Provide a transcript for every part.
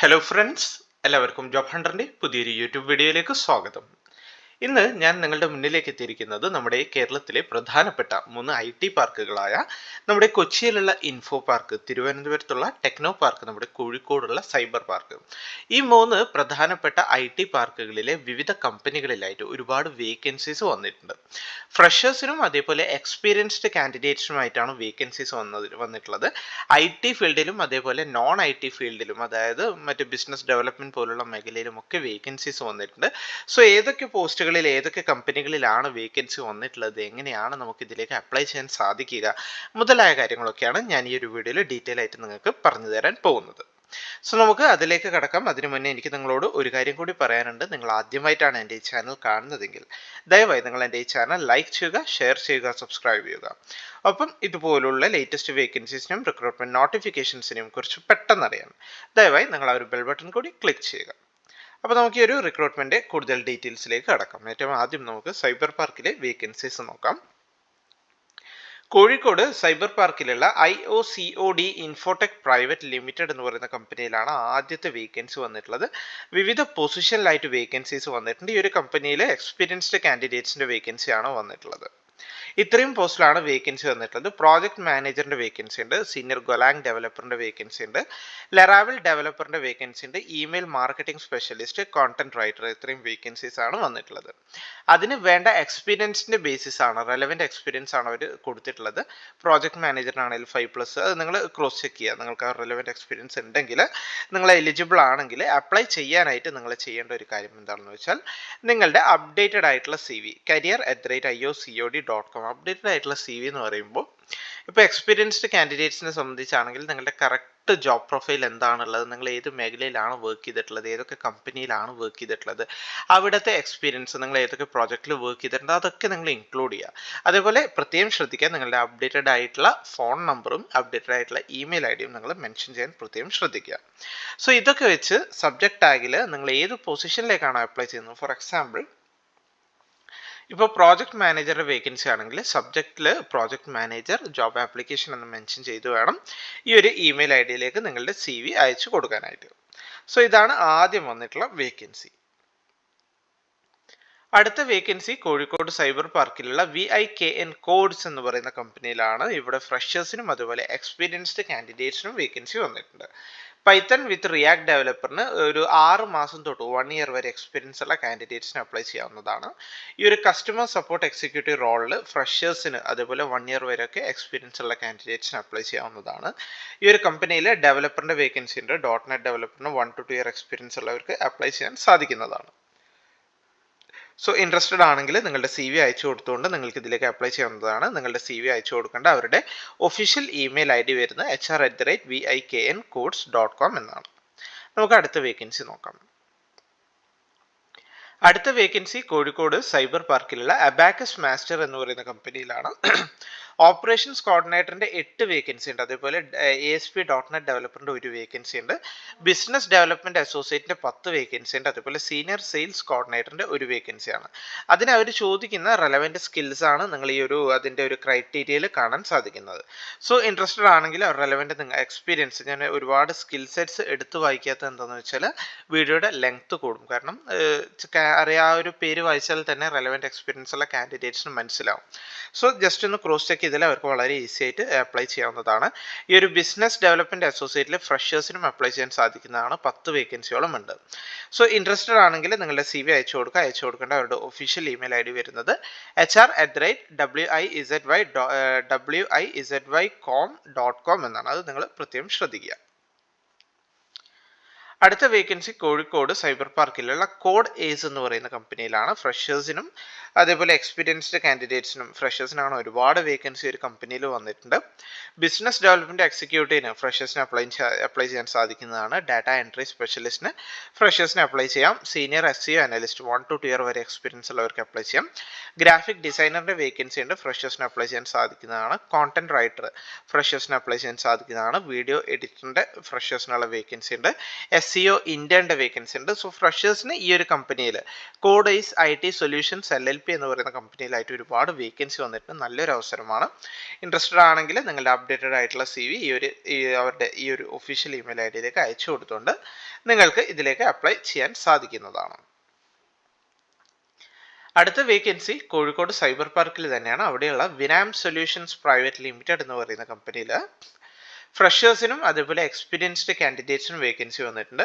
Hello friends, എല്ലാവർക്കും job ഹണ്ടറിൻ്റെ പുതിയൊരു YouTube വീഡിയോയിലേക്ക് സ്വാഗതം. ഇന്ന് ഞാൻ നിങ്ങളുടെ മുന്നിലേക്ക് എത്തിയിരിക്കുന്നത് നമ്മുടെ കേരളത്തിലെ പ്രധാനപ്പെട്ട 3 IT പാർക്കുകളായ നമ്മുടെ കൊച്ചിയിലുള്ള ഇൻഫോ പാർക്ക്, തിരുവനന്തപുരത്തുള്ള ടെക്നോ പാർക്ക്, നമ്മുടെ കോഴിക്കോടുള്ള സൈബർ പാർക്ക്. ഈ 3 പ്രധാനപ്പെട്ട IT പാർക്കുകളിലെ വിവിധ കമ്പനികളിലായിട്ട് ഒരുപാട് വേക്കൻസീസ് വന്നിട്ടുണ്ട്. ഫ്രഷേഴ്സിനും അതേപോലെ എക്സ്പീരിയൻസ്ഡ് കാൻഡിഡേറ്റ്സിനുമായിട്ടാണ് വേക്കൻസീസ് വന്നിട്ടുള്ളത്. IT ഫീൽഡിലും അതേപോലെ നോൺ IT ഫീൽഡിലും, അതായത് മറ്റ് ബിസിനസ് ഡെവലപ്മെന്റ് പോലുള്ള മേഖലയിലും ഒക്കെ വേക്കൻസീസ് വന്നിട്ടുണ്ട്. സോ ഏതൊക്കെ പോസ്റ്റുകളിൽ ഏതൊക്കെ കമ്പനികളിലാണ് വേക്കൻസി വന്നിട്ടുള്ളത്, എങ്ങനെയാണ് നമുക്ക് ഇതിലേക്ക് അപ്ലൈ ചെയ്യാൻ സാധിക്കുക മുതലായ കാര്യങ്ങളൊക്കെയാണ് ഞാൻ ഈ ഒരു വീഡിയോയിൽ ഡീറ്റെയിൽ ആയിട്ട് നിങ്ങൾക്ക് പറഞ്ഞു തരാൻ പോകുന്നത്. സോ നമുക്ക് അതിലേക്ക് കടക്കാം. അതിനു മുന്നേ എനിക്ക് നിങ്ങളോട് ഒരു കാര്യം കൂടി പറയാനുണ്ട്. നിങ്ങൾ ആദ്യമായിട്ടാണ് എൻ്റെ ഈ ചാനൽ കാണുന്നതെങ്കിൽ ദയവായി നിങ്ങൾ എൻ്റെ ഈ ചാനൽ ലൈക്ക് ചെയ്യുക, ഷെയർ ചെയ്യുക, സബ്സ്ക്രൈബ് ചെയ്യുക. ഒപ്പം ഇതുപോലുള്ള ലേറ്റസ്റ്റ് വേക്കൻസീസിനും റിക്രൂട്ട്മെന്റ് നോട്ടിഫിക്കേഷൻസിനെയും കുറിച്ച് പെട്ടെന്ന് അറിയാൻ ദയവായി നിങ്ങൾ ആ ഒരു ബെൽ ബട്ടൺ കൂടി ക്ലിക്ക് ചെയ്യുക. അപ്പോൾ നമുക്ക് ഈ ഒരു റിക്രൂട്ട്മെന്റ് കൂടുതൽ ഡീറ്റെയിൽസിലേക്ക് കടക്കാം. ഏറ്റവും ആദ്യം നമുക്ക് സൈബർ പാർക്കിലെ വേക്കൻസീസ് നോക്കാം. കോഴിക്കോട് സൈബർ പാർക്കിലുള്ള IOCOD ഇൻഫോടെക് പ്രൈവറ്റ് ലിമിറ്റഡ് എന്ന് പറയുന്ന കമ്പനിയിലാണ് ആദ്യത്തെ വേക്കൻസി വന്നിട്ടുള്ളത്. വിവിധ പൊസിഷനിലായിട്ട് വേക്കൻസീസ് വന്നിട്ടുണ്ട്. ഈ ഒരു കമ്പനിയിലെ എക്സ്പീരിയൻസ്ഡ് കാൻഡിഡേറ്റ്സിന്റെ വേക്കൻസിയാണ് വന്നിട്ടുള്ളത്. ഇത്രയും പോസ്റ്റിലാണ് വേക്കൻസി വന്നിട്ടുള്ളത്. പ്രോജക്ട് മാനേജറിന്റെ വേക്കൻസി ഉണ്ട്, സീനിയർ ഗൊലാങ് ഡെവലപ്പറിന്റെ വേക്കൻസി ഉണ്ട്, ലെറാവൽ ഡെവലപ്പറിന്റെ വേക്കൻസി ഉണ്ട്, email marketing specialist, content writer, ഇത്രയും വേക്കൻസീസ് ആണ് വന്നിട്ടുള്ളത്. അതിന് വേണ്ട എക്സ്പീരിയൻസിന്റെ ബേസിസ് ആണ്, റെലവെന്റ് എക്സ്പീരിയൻസ് ആണ് അവർ കൊടുത്തിട്ടുള്ളത്. പ്രോജക്ട് മാനേജറിനാണെങ്കിൽ 5+, അത് നിങ്ങൾ ക്രോസ് ചെക്ക് ചെയ്യുക. നിങ്ങൾക്ക് ആ റെലവെന്റ് എക്സ്പീരിയൻസ് ഉണ്ടെങ്കിൽ, നിങ്ങൾ എലിജിബിൾ ആണെങ്കിൽ അപ്ലൈ ചെയ്യാനായിട്ട് നിങ്ങൾ ചെയ്യേണ്ട ഒരു കാര്യം എന്താണെന്ന് വെച്ചാൽ, നിങ്ങളുടെ അപ്ഡേറ്റഡ് ആയിട്ടുള്ള CV career@iocod.com, അപ്ഡേറ്റഡ് ആയിട്ടുള്ള CV എന്ന് പറയുമ്പോൾ, ഇപ്പോൾ എക്സ്പീരിയൻസ്ഡ് കാൻഡിഡേറ്റ്സിനെ സംബന്ധിച്ചാണെങ്കിൽ നിങ്ങളുടെ കറക്റ്റ് ജോബ് പ്രൊഫൈൽ എന്താണുള്ളത്, നിങ്ങൾ ഏത് മേഖലയിലാണ് വർക്ക് ചെയ്തിട്ടുള്ളത്, ഏതൊക്കെ കമ്പനിയിലാണ് വർക്ക് ചെയ്തിട്ടുള്ളത്, അവിടുത്തെ എക്സ്പീരിയൻസ്, നിങ്ങൾ ഏതൊക്കെ പ്രോജക്റ്റിൽ വർക്ക് ചെയ്തിട്ടുണ്ട്, അതൊക്കെ നിങ്ങൾ ഇൻക്ലൂഡ് ചെയ്യുക. അതേപോലെ പ്രത്യേകം ശ്രദ്ധിക്കുക, നിങ്ങളുടെ അപ്ഡേറ്റഡ് ആയിട്ടുള്ള ഫോൺ നമ്പറും അപ്ഡേറ്റഡ് ആയിട്ടുള്ള ഇമെയിൽ IDയും നിങ്ങൾ മെൻഷൻ ചെയ്യാൻ പ്രത്യേകം ശ്രദ്ധിക്കുക. സോ ഇതൊക്കെ വെച്ച് സബ്ജക്ട് ടാഗിൽ നിങ്ങൾ ഏത് പൊസിഷനിലേക്കാണോ അപ്ലൈ ചെയ്യുന്നത്, ഫോർ എക്സാമ്പിൾ ഇപ്പോൾ പ്രോജക്ട് മാനേജറുടെ വേക്കൻസി ആണെങ്കിൽ സബ്ജക്റ്റിൽ പ്രോജക്ട് മാനേജർ ജോബ് ആപ്ലിക്കേഷൻ എന്ന് മെൻഷൻ ചെയ്ത് വേണം ഈ ഒരു ഇമെയിൽ IDയിലേക്ക് നിങ്ങളുടെ CV അയച്ചു കൊടുക്കാനായിട്ട്. സോ ഇതാണ് ആദ്യം വന്നിട്ടുള്ള വേക്കൻസി. അടുത്ത വേക്കൻസി കോഴിക്കോട് സൈബർ പാർക്കിലുള്ള VIKN കോഡ്സ് എന്ന് പറയുന്ന കമ്പനിയിലാണ്. ഇവിടെ ഫ്രഷേഴ്സിനും അതുപോലെ എക്സ്പീരിയൻസ്ഡ് കാൻഡിഡേറ്റ്സിനും വേക്കൻസി വന്നിട്ടുണ്ട്. പൈത്തൺ വിത്ത് റിയാക്ട് ഡെവലപ്പറിന് ഒരു 6 മാസം തൊട്ട് 1 ഇയർ വരെ എക്സ്പീരിയൻസ് ഉള്ള കാൻഡിഡേറ്റ്സിന് അപ്ലൈ ചെയ്യാവുന്നതാണ്. ഈ ഒരു കസ്റ്റമർ സപ്പോർട്ട് എക്സിക്യൂട്ടീവ് റോളിൽ ഫ്രഷേഴ്സിന് അതേപോലെ 1 ഇയർ വരെയൊക്കെ എക്സ്പീരിയൻസ് ഉള്ള കാൻഡിഡേറ്റ്സിന് അപ്ലൈ ചെയ്യാവുന്നതാണ്. ഈ ഒരു കമ്പനിയിൽ ഡെവലപ്പറിന്റെ വേക്കൻസി ഉണ്ട്. .NET ഡെവലപ്പറിന് 1 to 2 ഇയർ എക്സ്പീരിയൻസ് ഉള്ളവർക്ക് അപ്ലൈ ചെയ്യാൻ സാധിക്കുന്നതാണ്. സോ ഇൻട്രസ്റ്റഡ് ആണെങ്കിൽ നിങ്ങളുടെ CV അയച്ചു കൊടുത്തുകൊണ്ട് നിങ്ങൾക്ക് ഇതിലേക്ക് അപ്ലൈ ചെയ്യാവുന്നതാണ്. നിങ്ങളുടെ CV അയച്ചു കൊടുക്കേണ്ട അവരുടെ ഒഫീഷ്യൽ ഇമെയിൽ ID വരുന്നത് HR@vikncodes.com എന്നാണ്. നമുക്ക് അടുത്ത വേക്കൻസി നോക്കാം. അടുത്ത വേക്കൻസി കോഴിക്കോട് സൈബർ പാർക്കിലുള്ള അബാക്കസ് മാസ്റ്റർ എന്ന് പറയുന്ന കമ്പനിയിലാണ്. ഓപ്പറേഷൻസ് കോർഡിനേറ്ററിന്റെ 8 വേക്കൻസി ഉണ്ട്. അതേപോലെ ASP.NET ഡെവലപ്പറിന്റെ 1 വേക്കൻസി ഉണ്ട്. ബിസിനസ് ഡെവലപ്മെന്റ് അസോസിയേറ്റിന്റെ 10 വേക്കൻസി ഉണ്ട്. അതേപോലെ സീനിയർ സെയിൽസ് കോർഡിനേറ്ററിന്റെ 1 വേക്കൻസിയാണ്. അതിന് അവർ ചോദിക്കുന്ന റെലവെന്റ് സ്കിൽസ് ആണ് നിങ്ങൾ ഈ ഒരു അതിന്റെ ഒരു ക്രൈറ്റീരിയയിൽ കാണാൻ സാധിക്കുന്നത്. സോ ഇൻട്രസ്റ്റഡ് ആണെങ്കിൽ റെലവെന്റ് എക്സ്പീരിയൻസ്, ഞാൻ ഒരുപാട് സ്കിൽ സെറ്റ്സ് എടുത്തു വായിക്കാത്തത് എന്താണെന്ന് വെച്ചാൽ വീഡിയോയുടെ ലെങ്ത് കൂടും. കാരണം അറിയാ ഒരു പേര് വായിച്ചാൽ തന്നെ റെലവെന്റ് എക്സ്പീരിയൻസ് ഉള്ള കാൻഡിഡേറ്റ്സിന് മനസ്സിലാവും. സോ ജസ്റ്റ് ഒന്ന് ക്രോസ് ചെക്ക് ചെയ്താൽ അവർക്ക് വളരെ ഈസി ആയിട്ട് അപ്ലൈ ചെയ്യാവുന്നതാണ്. ഈ ഒരു ബിസിനസ് ഡെവലപ്മെന്റ് അസോസിയേറ്റിൽ ഫ്രഷേഴ്സിനും അപ്ലై ചെയ്യാൻ സാധിക്കുന്നതാണ്. 10 വേക്കൻസിയോളം ഉണ്ട്. സോ ഇൻട്രസ്റ്റഡ് ആണെങ്കിൽ നിങ്ങളുടെ CV അയച്ചു കൊടുക്കേണ്ട അവരുടെ ഒഫീഷ്യൽ ഇമെയിൽ ID വരുന്നത് HR@wizydcom.com എന്നാണ്. അത് നിങ്ങൾ പ്രത്യേകം ശ്രദ്ധിക്കുക. അടുത്ത വേക്കൻസി കോഴിക്കോട് സൈബർ പാർക്കിലുള്ള കോഡ് ഏസ് എന്ന് പറയുന്ന കമ്പനിയിലാണ്. ഫ്രഷേഴ്സിനും അതേപോലെ എക്സ്പീരിയൻസ്ഡ് കാൻഡിഡേറ്റ്സിനും, ഫ്രഷേഴ്സിനാണ് ഒരുപാട് വേക്കൻസി ഒരു കമ്പനിയിൽ വന്നിട്ടുണ്ട്. ബിസിനസ് ഡെവലപ്മെന്റ് എക്സിക്യൂട്ടീവിന് ഫ്രഷേഴ്സിന് അപ്ലൈ ചെയ്യാൻ സാധിക്കുന്നതാണ്. ഡാറ്റ എൻട്രി സ്പെഷ്യലിസ്റ്റിന് ഫ്രഷേഴ്സിന് അപ്ലൈ ചെയ്യാം. Senior SEO analyst 1 to 2 year വരെ എക്സ്പീരിയൻസ് ഉള്ളവർക്ക് അപ്ലൈ ചെയ്യാം. ഗ്രാഫിക് ഡിസൈനറിന്റെ വേക്കൻസി ഉണ്ട്, ഫ്രഷേഴ്സിന് അപ്ലൈ ചെയ്യാൻ സാധിക്കുന്നതാണ്. കോണ്ടന്റ് റൈറ്റർ ഫ്രഷേഴ്സിന് അപ്ലൈ ചെയ്യാൻ സാധിക്കുന്നതാണ്. വീഡിയോ എഡിറ്ററിന്റെ ഫ്രഷേഴ്സിനുള്ള വേക്കൻസി ഉണ്ട്. SEO ഇന്ത്യൻ്റെ വേക്കൻസി ഉണ്ട്. സോ ഫ്രഷേഴ്സിന് ഈ ഒരു കമ്പനിയിൽ കോഡൈസ് IT സൊല്യൂഷൻസ് LLP എന്ന് പറയുന്ന കമ്പനിയിലായിട്ട് ഒരുപാട് വേക്കൻസി വന്നിട്ട് നല്ലൊരു അവസരമാണ്. ഇൻട്രസ്റ്റഡ് ആണെങ്കിൽ നിങ്ങളുടെ അപ്ഡേറ്റഡ് ആയിട്ടുള്ള CV അവരുടെ ഈ ഒരു ഒഫീഷ്യൽ ഇമെയിൽ ID അയച്ചു കൊടുത്തുകൊണ്ട് നിങ്ങൾക്ക് ഇതിലേക്ക് അപ്ലൈ ചെയ്യാൻ സാധിക്കുന്നതാണ്. അടുത്ത വേക്കൻസി കോഴിക്കോട് സൈബർ പാർക്കിൽ തന്നെയാണ്. അവിടെയുള്ള വിനാം സൊല്യൂഷൻസ് പ്രൈവറ്റ് ലിമിറ്റഡ് എന്ന് പറയുന്ന കമ്പനിയിൽ ഫ്രഷേഴ്സിനും അതേപോലെ എക്സ്പീരിയൻസ്ഡ് കാൻഡിഡേറ്റ്സിനും വേക്കൻസി വന്നിട്ടുണ്ട്.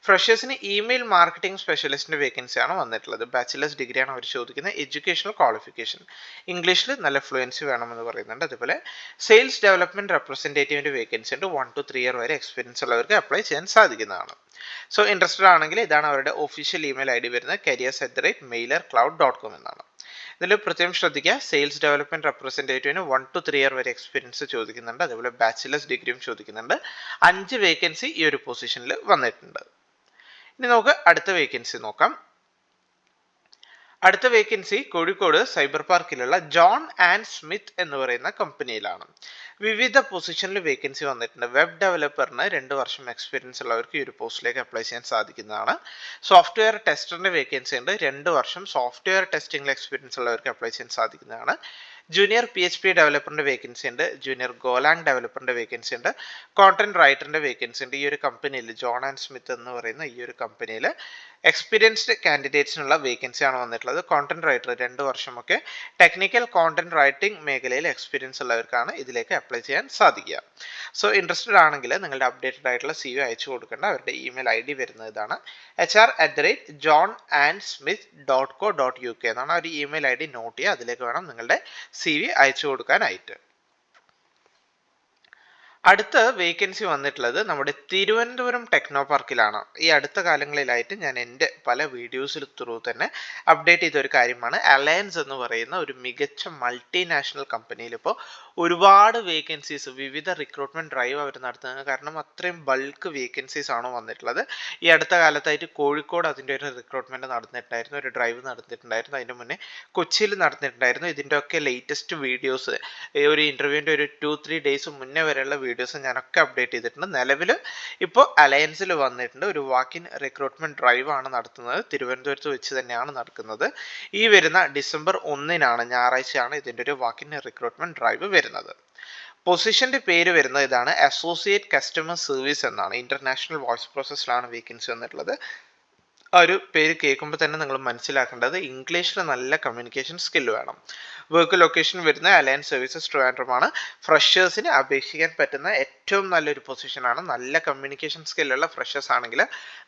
ഫ്രഷേഴ്സിന് ഇമെയിൽ മാർക്കറ്റിംഗ് സ്പെഷ്യലിസ്റ്റിൻ്റെ വേക്കൻസിയാണ് വന്നിട്ടുള്ളത്. ബാച്ചിലേഴ്സ് ഡിഗ്രിയാണ് അവർ ചോദിക്കുന്നത്. എഡ്യൂക്കേഷണൽ ക്വാളിഫിക്കേഷൻ ഇംഗ്ലീഷിൽ നല്ല ഫ്ലുവൻസി വേണമെന്ന് പറയുന്നുണ്ട്. അതുപോലെ സെയിൽസ് ഡെവലപ്മെൻറ്റ് റെപ്രസെൻറ്റേറ്റീവിൻ്റെ വേക്കൻസി ഉണ്ട്. 1 to 3 ഇയർ വരെ എക്സ്പീരിയൻസ് ഉള്ളവർക്ക് അപ്ലൈ ചെയ്യാൻ സാധിക്കുന്നതാണ്. സോ ഇൻട്രസ്റ്റഡ് ആണെങ്കിൽ ഇതാണ് അവരുടെ ഒഫീഷ്യൽ ഇമെയിൽ ID വരുന്നത്. careers@mailercloud.com എന്നാണ്. ഇതിൽ പ്രത്യേകം ശ്രദ്ധിക്കുക, സെയിൽസ് ഡെവലപ്മെന്റ് റെപ്രസെൻറ്റേറ്റീവിന് 1 to 3 ഇയർ വരെ എക്സ്പീരിയൻസ് ചോദിക്കുന്നുണ്ട്. അതുപോലെ ബാച്ചിലേഴ്സ് ഡിഗ്രിയും ചോദിക്കുന്നുണ്ട്. 5 വേക്കൻസി ഈ ഒരു പൊസിഷനിൽ വന്നിട്ടുണ്ട്. ഇനി നമുക്ക് അടുത്ത വേക്കൻസി നോക്കാം. അടുത്ത വേക്കൻസി കോഴിക്കോട് സൈബർ പാർക്കിലുള്ള ജോൺ ആൻഡ് സ്മിത്ത് എന്ന് പറയുന്ന കമ്പനിയിലാണ്. വിവിധ പൊസിഷനിൽ വേക്കൻസി വന്നിട്ടുണ്ട്. വെബ് ഡെവലപ്പറിന് 2 വർഷം എക്സ്പീരിയൻസ് ഉള്ളവർക്ക് ഈ ഒരു പോസ്റ്റിലേക്ക് അപ്ലൈ ചെയ്യാൻ സാധിക്കുന്നതാണ്. സോഫ്റ്റ്വെയർ ടെസ്റ്ററിന്റെ വേക്കൻസി ഉണ്ട്. 2 വർഷം സോഫ്റ്റ്വെയർ ടെസ്റ്റിംഗിൽ എക്സ്പീരിയൻസ് ഉള്ളവർക്ക് അപ്ലൈ ചെയ്യാൻ സാധിക്കുന്നതാണ്. ജൂനിയർ PHP ഡെവലപ്പറിന്റെ വേക്കൻസി ഉണ്ട്. ജൂനിയർ ഗോലാങ് ഡെവലപ്പറിന്റെ വേക്കൻസി ഉണ്ട്. കോണ്ടന്റ് റൈറ്ററിന്റെ വേക്കൻസി ഉണ്ട്. ഈ ഒരു കമ്പനിയിൽ ജോൺ ആൻഡ് സ്മിത്ത് എന്ന് പറയുന്ന ഈ ഒരു കമ്പനിയിൽ എക്സ്പീരിയൻസ്ഡ് കാൻഡിഡേറ്റ്സിനുള്ള വേക്കൻസിയാണ് വന്നിട്ടുള്ളത്. കോണ്ടന്റ് റൈറ്റർ 2 വർഷമൊക്കെ ടെക്നിക്കൽ കോണ്ടന്റ് റൈറ്റിംഗ് മേഖലയിൽ എക്സ്പീരിയൻസ് ഉള്ളവർക്കാണ് ഇതിലേക്ക് അപ്ലൈ ചെയ്യാൻ സാധിക്കുക. സോ ഇൻട്രസ്റ്റഡ് ആണെങ്കിൽ നിങ്ങളുടെ അപ്ഡേറ്റഡ് ആയിട്ടുള്ള CV അയച്ചു കൊടുക്കേണ്ട അവരുടെ ഇമെയിൽ ID വരുന്നത് ഇതാണ്. hr@johnandsmith.co.uk എന്നാണ്. ഒരു ഇമെയിൽ ID നോട്ട് ചെയ്യുക. അതിലേക്ക് വേണം നിങ്ങളുടെ CV അയച്ചു കൊടുക്കാനായിട്ട്. അടുത്ത വേക്കൻസി വന്നിട്ടുള്ളത് നമ്മുടെ തിരുവനന്തപുരം ടെക്നോ പാർക്കിലാണ്. ഈ അടുത്ത കാലങ്ങളിലായിട്ട് ഞാൻ എൻ്റെ പല വീഡിയോസിൽ ത്രൂ തന്നെ അപ്ഡേറ്റ് ചെയ്ത ഒരു കാര്യമാണ്. അലയൻസ് എന്ന് പറയുന്ന ഒരു മികച്ച മൾട്ടിനാഷണൽ കമ്പനിയിൽ ഇപ്പോൾ ഒരുപാട് വേക്കൻസീസ്, വിവിധ റിക്രൂട്ട്മെന്റ് ഡ്രൈവ് അവർ നടത്തുന്നത്. കാരണം അത്രയും ബൾക്ക് വേക്കൻസീസ് ആണ് വന്നിട്ടുള്ളത്. ഈ അടുത്ത കാലത്തായിട്ട് കോഴിക്കോട് അതിൻ്റെ ഒരു റിക്രൂട്ട്മെന്റ് നടന്നിട്ടുണ്ടായിരുന്നു, ഒരു ഡ്രൈവ് നടന്നിട്ടുണ്ടായിരുന്നു. അതിന് മുന്നേ കൊച്ചിയിൽ നടന്നിട്ടുണ്ടായിരുന്നു. ഇതിൻ്റെ ഒക്കെ ലേറ്റസ്റ്റ് വീഡിയോസ് ഒരു ഇന്റർവ്യൂവിൻ്റെ ഒരു 2-3 ഡേയ്സ് മുന്നേ വരെയുള്ള വീഡിയോസ് ഞാനൊക്കെ അപ്ഡേറ്റ് ചെയ്തിട്ടുണ്ട്. നിലവിൽ ഇപ്പോൾ അലയൻസിൽ വന്നിട്ടുണ്ട്. ഒരു വാക്കിൻ റിക്രൂട്ട്മെന്റ് ഡ്രൈവ് ആണ് നടത്തുന്നത്. തിരുവനന്തപുരത്ത് വെച്ച് തന്നെയാണ് നടക്കുന്നത്. ഈ വരുന്ന ഡിസംബർ 1 ഞായറാഴ്ചയാണ് ഇതിൻ്റെ ഒരു വാക്കിൻ റിക്രൂട്ട്മെന്റ് ഡ്രൈവ് വരുന്നത്. പൊസിഷന്റെ പേര് വരുന്നത് ഇതാണ്, അസോസിയേറ്റ് കസ്റ്റമർ സർവീസ് എന്നാണ്. ഇന്റർനാഷണൽ വോയിസ് പ്രോസസ്സിലാണ് വേക്കൻസി വന്നിട്ടുള്ളത്. ആ ഒരു പേര് കേൾക്കുമ്പോൾ തന്നെ നിങ്ങൾ മനസ്സിലാക്കേണ്ടത് ഇംഗ്ലീഷിൽ നല്ല കമ്മ്യൂണിക്കേഷൻ സ്കിൽ വേണം. വർക്ക് ലൊക്കേഷൻ വരുന്ന അലയൻസ് സർവീസസ് ട്രിവാൻഡ്രമാണ്. ഫ്രഷേഴ്സിന് അപേക്ഷിക്കാൻ പറ്റുന്ന ഏറ്റവും നല്ലൊരു പൊസിഷനാണ്. നല്ല കമ്മ്യൂണിക്കേഷൻ സ്കില്ലുള്ള ഫ്രഷേഴ്സ് ആണെങ്കിൽ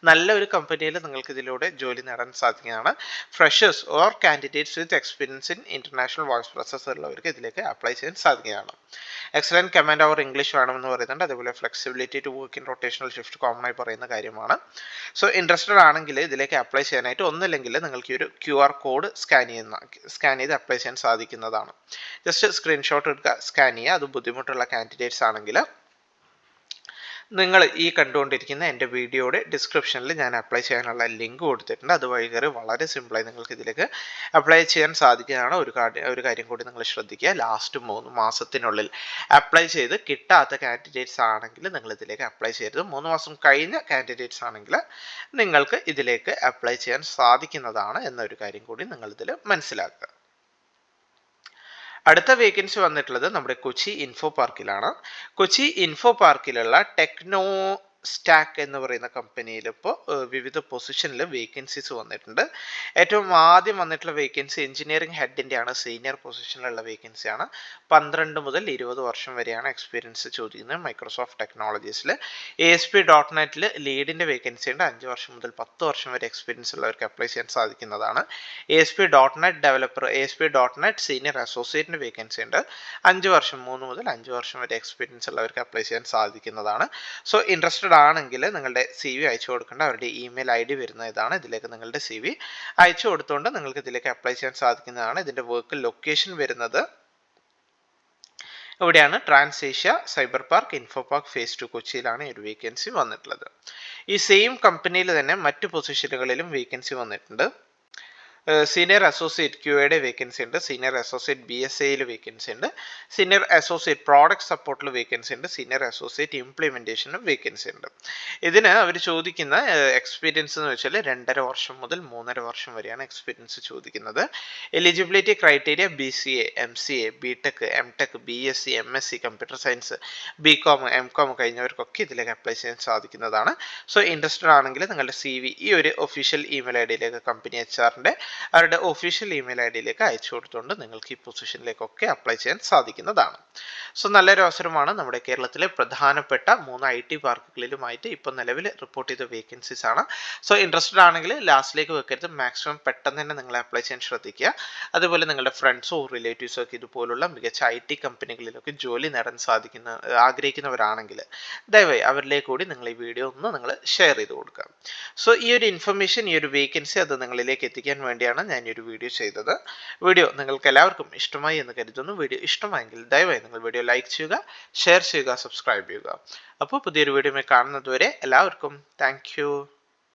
നല്ലൊരു കമ്പനിയിൽ നിങ്ങൾക്ക് ഇതിലൂടെ ജോലി നേടാൻ സാധിക്കുന്നതാണ്. Freshers or candidates with experience in international voice processor ഉള്ളവർക്ക് ഇതിലേക്ക് അപ്ലൈ ചെയ്യാൻ സാധിക്കുന്നതാണ്. എക്സലന്റ് കമാൻഡ് ഓവർ ഇംഗ്ലീഷ് വേണമെന്ന് പറയുന്നുണ്ട്. അതുപോലെ flexibility to work in rotational shift common ആയി പറയുന്ന കാര്യമാണ്. സോ ഇൻട്രസ്റ്റഡ് ആണെങ്കിൽ ഇതിലേക്ക് അപ്ലൈ ചെയ്യാനായിട്ട് ഒന്നില്ലെങ്കിൽ നിങ്ങൾക്ക് ഒരു QR കോഡ് സ്കാൻ ചെയ്ത് അപ്ലൈ ചെയ്യാൻ സാധിക്കുന്നതാണ്. ജസ്റ്റ് സ്ക്രീൻഷോട്ട് എടുക്കുക, സ്കാൻ ചെയ്യുക. അത് ബുദ്ധിമുട്ടുള്ള കാൻഡിഡേറ്റ്സ് ആണെങ്കിൽ നിങ്ങൾ ഈ കണ്ടുകൊണ്ടിരിക്കുന്ന എൻ്റെ വീഡിയോയുടെ ഡിസ്ക്രിപ്ഷനിൽ ഞാൻ അപ്ലൈ ചെയ്യാനുള്ള ലിങ്ക് കൊടുത്തിട്ടുണ്ട്. അതുവഴി കയറി വളരെ സിമ്പിളായി നിങ്ങൾക്ക് ഇതിലേക്ക് അപ്ലൈ ചെയ്യാൻ സാധിക്കുന്നതാണ്. ഒരു കാര്യം കൂടി നിങ്ങൾ ശ്രദ്ധിക്കുക, ലാസ്റ്റ് 3 മാസത്തിനുള്ളിൽ അപ്ലൈ ചെയ്ത് കിട്ടാത്ത കാൻഡിഡേറ്റ്സ് ആണെങ്കിൽ നിങ്ങൾ ഇതിലേക്ക് അപ്ലൈ ചെയ്യരുത്. 3 മാസം കഴിഞ്ഞ കാൻഡിഡേറ്റ്സ് ആണെങ്കിൽ നിങ്ങൾക്ക് ഇതിലേക്ക് അപ്ലൈ ചെയ്യാൻ സാധിക്കുന്നതാണ് എന്നൊരു കാര്യം കൂടി നിങ്ങൾ ഇതിൽ മനസ്സിലാക്കുക. അടുത്ത വേക്കൻസി വന്നിട്ടുള്ളത് നമ്മുടെ കൊച്ചി ഇൻഫോ പാർക്കിലാണ്. കൊച്ചി ഇൻഫോ പാർക്കിലുള്ള ടെക്നോ സ്റ്റാക്ക് എന്ന് പറയുന്ന കമ്പനിയിൽ ഇപ്പോൾ വിവിധ പൊസിഷനിൽ വേക്കൻസീസ് വന്നിട്ടുണ്ട്. ഏറ്റവും ആദ്യം വന്നിട്ടുള്ള വേക്കൻസി എഞ്ചിനീയറിംഗ് ഹെഡിൻ്റെ ആണ്. സീനിയർ പൊസിഷനിലുള്ള വേക്കൻസിയാണ്. 12 മുതൽ 20 വർഷം വരെയാണ് എക്സ്പീരിയൻസ് ചോദിക്കുന്നത്. മൈക്രോസോഫ്റ്റ് ടെക്നോളജീസിൽ ASP.NET ലീഡിൻ്റെ വേക്കൻസി ഉണ്ട്. 5 വർഷം മുതൽ 10 വർഷം വരെ എക്സ്പീരിയൻസ് ഉള്ളവർക്ക് അപ്ലൈ ചെയ്യാൻ സാധിക്കുന്നതാണ്. ASP.NET developer, ASP.NET senior അസോസിയേറ്റിൻ്റെ vacancy ഉണ്ട്. 3 മുതൽ 5 വർഷം വരെ എക്സ്പീരിയൻസ് ഉള്ളവർക്ക് അപ്ലൈ ചെയ്യാൻ സാധിക്കുന്നതാണ്. സോ ഇൻട്രസ്റ്റഡ് ആണെങ്കിൽ നിങ്ങളുടെ CV അയച്ചു കൊടുക്കേണ്ട അവരുടെ ഇമെയിൽ ID വരുന്നത് ഇതാണ്. ഇതിലേക്ക് നിങ്ങളുടെ CV അയച്ചു കൊടുത്തുകൊണ്ട് നിങ്ങൾക്ക് ഇതിലേക്ക് അപ്ലൈ ചെയ്യാൻ സാധിക്കുന്നതാണ്. ഇതിന്റെ വർക്ക് ലൊക്കേഷൻ വരുന്നത് ഇവിടെയാണ്. Trans Asia Cyber Park Info Park Phase 2 കൊച്ചിയിലാണ് ഈ ഒരു വേക്കൻസി വന്നിട്ടുള്ളത്. ഈ സെയിം കമ്പനിയിൽ തന്നെ മറ്റു പൊസിഷനുകളിലും വേക്കൻസി വന്നിട്ടുണ്ട്. സീനിയർ അസോസിയേറ്റ് ക്യു എയുടെ വേക്കൻസി ഉണ്ട്, സീനിയർ അസോസിയേറ്റ് BSA വേക്കൻസി ഉണ്ട്, സീനിയർ അസോസിയേറ്റ് പ്രോഡക്റ്റ് സപ്പോർട്ടിൽ വേക്കൻസി ഉണ്ട്, സീനിയർ അസോസിയേറ്റ് ഇംപ്ലിമെന്റേഷനും വേക്കൻസി ഉണ്ട്. ഇതിന് അവർ ചോദിക്കുന്ന എക്സ്പീരിയൻസ് എന്ന് വെച്ചാൽ 2.5 വർഷം മുതൽ 3.5 വർഷം വരെയാണ് എക്സ്പീരിയൻസ് ചോദിക്കുന്നത്. Eligibility criteria BCA, MCA, BTech, MTech, BSc, MSc, computer science, BCom, MCom കഴിഞ്ഞവർക്കൊക്കെ ഇതിലേക്ക് അപ്ലൈ ചെയ്യാൻ സാധിക്കുന്നതാണ്. സോ ഇൻട്രസ്റ്റഡ് ആണെങ്കിൽ നിങ്ങളുടെ CV ഈ ഒരു ഒഫീഷ്യൽ ഇമെയിൽ ഐ ഡിയിലേക്ക് കമ്പനി HR-ന്റെ അവരുടെ ഒഫീഷ്യൽ ഇമെയിൽ ഐ ഡിയിലേക്ക് അയച്ചു കൊടുത്തുകൊണ്ട് നിങ്ങൾക്ക് ഈ പൊസിഷനിലേക്കൊക്കെ അപ്ലൈ ചെയ്യാൻ സാധിക്കുന്നതാണ്. സോ നല്ലൊരു അവസരമാണ്. നമ്മുടെ കേരളത്തിലെ പ്രധാനപ്പെട്ട 3 IT പാർക്കുകളിലുമായിട്ട് ഇപ്പോൾ നിലവിൽ റിപ്പോർട്ട് ചെയ്ത വേക്കൻസീസ് ആണ്. സോ ഇൻട്രസ്റ്റഡ് ആണെങ്കിൽ ലാസ്റ്റിലേക്ക് വെക്കരുത്, മാക്സിമം പെട്ടെന്ന് തന്നെ നിങ്ങൾ അപ്ലൈ ചെയ്യാൻ ശ്രദ്ധിക്കുക. അതുപോലെ നിങ്ങളുടെ ഫ്രണ്ട്സോ റിലേറ്റീവ്സോ ഒക്കെ ഇതുപോലുള്ള മികച്ച IT കമ്പനികളിലൊക്കെ ജോലി നേടാൻ ആഗ്രഹിക്കുന്നവരാണെങ്കിൽ ദയവായി അവരിലേക്ക് കൂടി നിങ്ങൾ ഈ വീഡിയോ ഒന്ന് നിങ്ങൾ ഷെയർ ചെയ്ത് കൊടുക്കുക. സോ ഈ ഒരു ഇൻഫർമേഷൻ, ഈ ഒരു വേക്കൻസി അത് നിങ്ങളിലേക്ക് എത്തിക്കാൻ വേണ്ടിയാണ് ഞാൻ ഈ ഒരു വീഡിയോ ചെയ്തത്. വീഡിയോ നിങ്ങൾക്ക് എല്ലാവർക്കും ഇഷ്ടമായി എന്ന് കരുതുന്നു. വീഡിയോ ഇഷ്ടമായെങ്കിൽ ദയവായി നിങ്ങൾ വീഡിയോ ലൈക്ക് ചെയ്യുക, ഷെയർ ചെയ്യുക, സബ്സ്ക്രൈബ് ചെയ്യുക. അപ്പോൾ പുതിയൊരു വീഡിയോയിൽ കാണുന്നത് വരെ എല്ലാവർക്കും താങ്ക് യു.